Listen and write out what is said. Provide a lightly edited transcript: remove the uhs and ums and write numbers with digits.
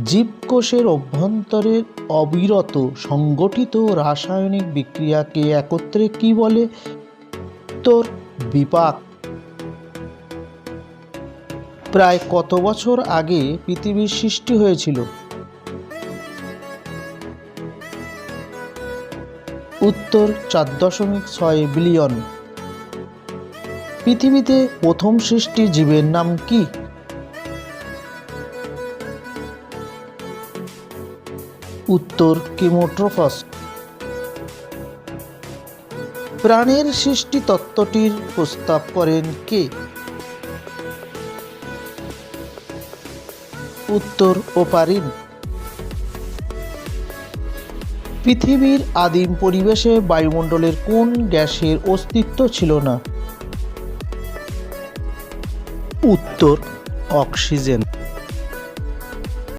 জীবকোষের অভ্যন্তরে অবিরত সংগঠিত রাসায়নিক বিক্রিয়াকে একত্রে কি বলে? উত্তর বিপাক। প্রায় কত বছর আগে পৃথিবীর সৃষ্টি হয়েছিল? উত্তর 4.6 বিলিয়ন। পৃথিবীতে প্রথম সৃষ্টি জীবের নাম কি? উত্তর কেমোট্রফাস। প্রাণের সৃষ্টি তত্ত্বটির প্রস্তাব করেন কে? উত্তর ওপারিন। পৃথিবীর আদিম পরিবেশে বায়ুমণ্ডলের কোন গ্যাসের অস্তিত্ব ছিল না? উত্তর অক্সিজেন।